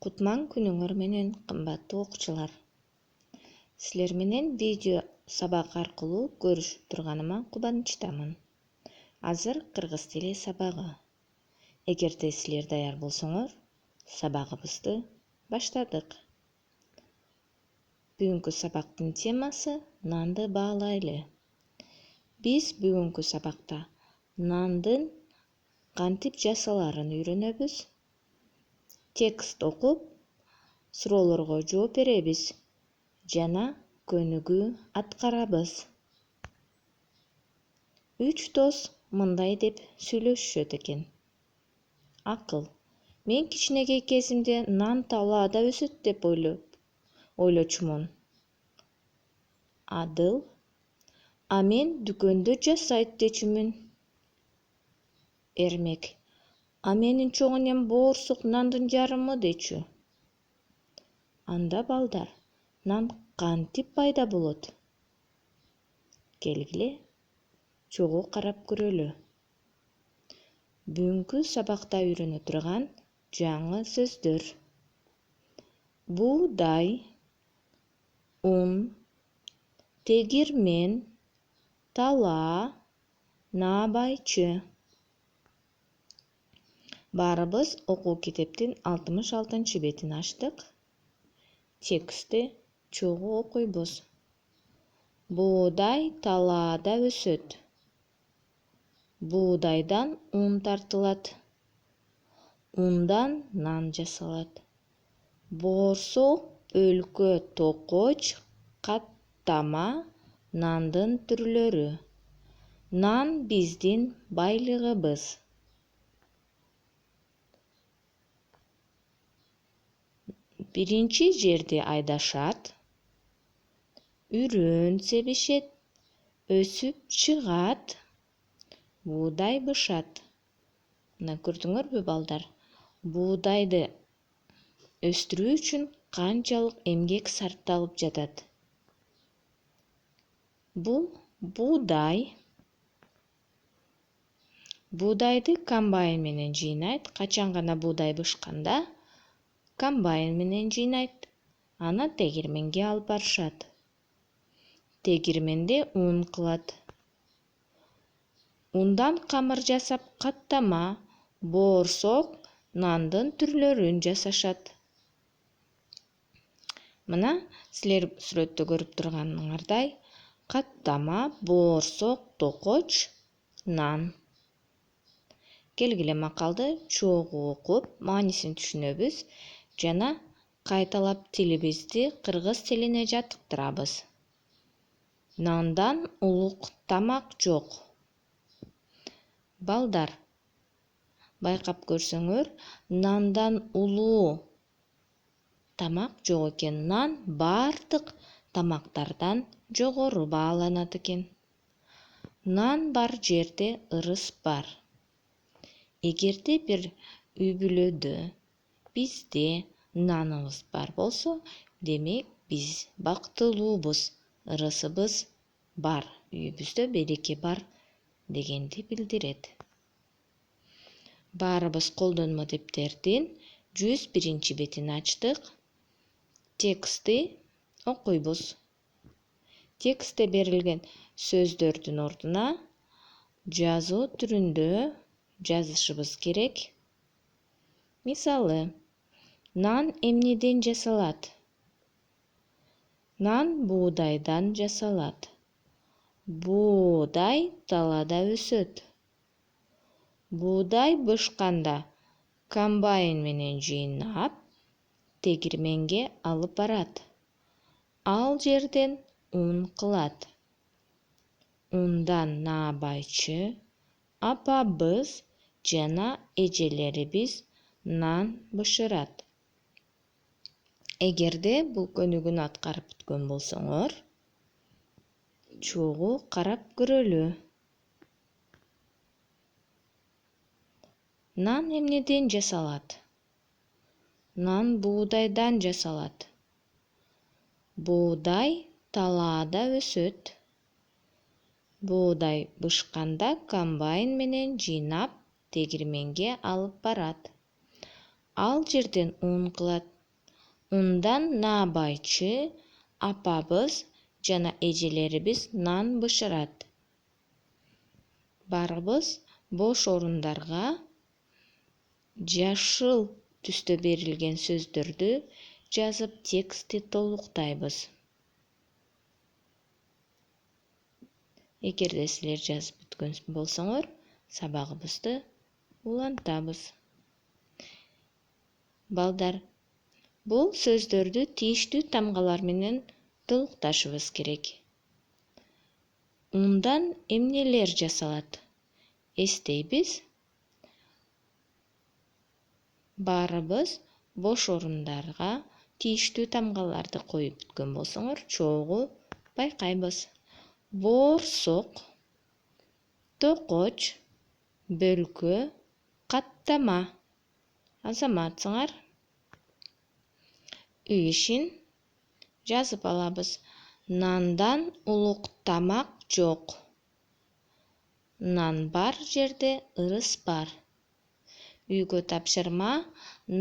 Кутман күнүңөр менен, кымбаттуу окуучулар. Силер менен видео сабак аркылуу көрүшүп турганыма кубанычтамын. Азыр кыргыз тили сабагы. Эгерде силер даяр болсоңор, сабагыбызды баштадык. Бүгүнкү сабактын темасы нанды баалайлы. Биз бүгүнкү сабакта нандын кантип жасаларын үйрөнөбүз. Текст окуп, суроолорго жооп беребиз жана көнүгүү аткарабыз. 3 дос мындай деп сүйлөшүшөт экен. Акыл. Мен кичинекей кезимде нан талаада өсөт деп ойлочумун. Адыл. А мен дүкөндө жасайт дечүмүн. Эрмек. А менин чоң энем боорсук нандын жарымы дечү. Анда балдар, нан кантип пайда болот? Келгиле, чогуу карап көрөлү. Бүгүнкү сабакта үйрөнө турган жаңы сөздөр. Буудай, ун, тегирмен, талаа, наабайчы. Баарыбыз окуу китептин 66 бетин ачтык. Текстти чогуу окуйбуз. Буудай талаада өсөт. Буудайдан ун тартылат. Ундан нан жасалат. Боорсук, өлкө, токоч, каттама нандын түрлөрү. Нан биздин байлыгыбыз. Биринчи жерди айдашат, үрөн себишет, өсүп чыгат, буудай бышат. Мына көрдүңөрбү балдар? Буудайды өстүрүү үчүн канчалык эмгек сарпталып жатат. Бул буудай. Буудайды комбайн менен жыйнайт. Качан гана буудай бышканда комбайн менен жыйнайт. Аны тегирменге алып барышат. Тегирменде ун кылат. Ундан камыр жасап каттама, боорсок, нандын түрлөрүн жасашат. Мына силер сүрөттө көрүп турганыңардай каттама, боорсок, токоч, нан. Келгиле макалды чогуу окуп, маанисин түшүнөбүз жана кайталап тилибизди кыргыз тилине жаттыктырабыз. Нандан улук тамак жок. Балдар, байкап көрсөңөр, нандан улуу тамак жок экен. Нан бардык тамактардан жогору бааланат экен. Нан бар жерде ырыс бар. Эгерде бир үй-бүлөдө бизде наныбыз бар болсо, демек биз бактылуубуз, ырысыбыз бар, үйүбүздө береке бар дегенди билдирет. Баарыбыз колдонмо дептердин 101 бетин ачтык. Текстти окуйбуз. Текстте берилген сөздөрдүн ордуна жазуу түрүндө жазышыбыз керек. Мисалы, нан эмнеден жасалат? Нан буудайдан жасалат. Буудай талаада өсөт. Буудай бышканда комбайн менен жыйнап, тегирменге алып барат. Ал жерден ун кылат. Ундан наабайчы, апабыз жана эжелерибиз нан бышырат. Эгерде бул көнүгүүнү аткарып бүткөн болсоңор, чогуу карап көрөлү. Нан эмнеден жасалат? Нан буудайдан жасалат. Буудай талаада өсөт. Буудай бышканда комбайн менен жыйнап, тегирменге алып барат. Ал жерден ун кылат. Ундан наабайчы апабыз жана эжелерибиз нан бышырат. Баарыбыз бош орундарга жашыл түстө берилген сөздөрдү жазып текстти толуктайбыз. Эгерде силер жазып бүткөн болсоңор, сабагыбызды улантабыз. Балдар, бул сөздөрдү тийиштүү тамгалар менен толукташыбыз керек. Ундан эмнелер жасалат? Эстейбиз? Баарыбыз бош орундарга тийиштүү тамгаларды коюп бүткөн болсоңор, чогуу байкайбыз. Боорсок, токоч, бөлкө, каттама. Азаматсыңар. Үй ишин жазып алабыз. Нандан улук тамак жок. Нан бар жерде ырыс бар. Үйгө тапшырма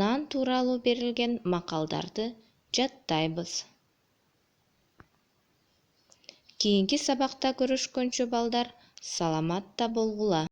нан тууралуу берилген макалдарды жаттайбыз. Кийинки сабакта көрүшкөнчө балдар, саламатта болгула.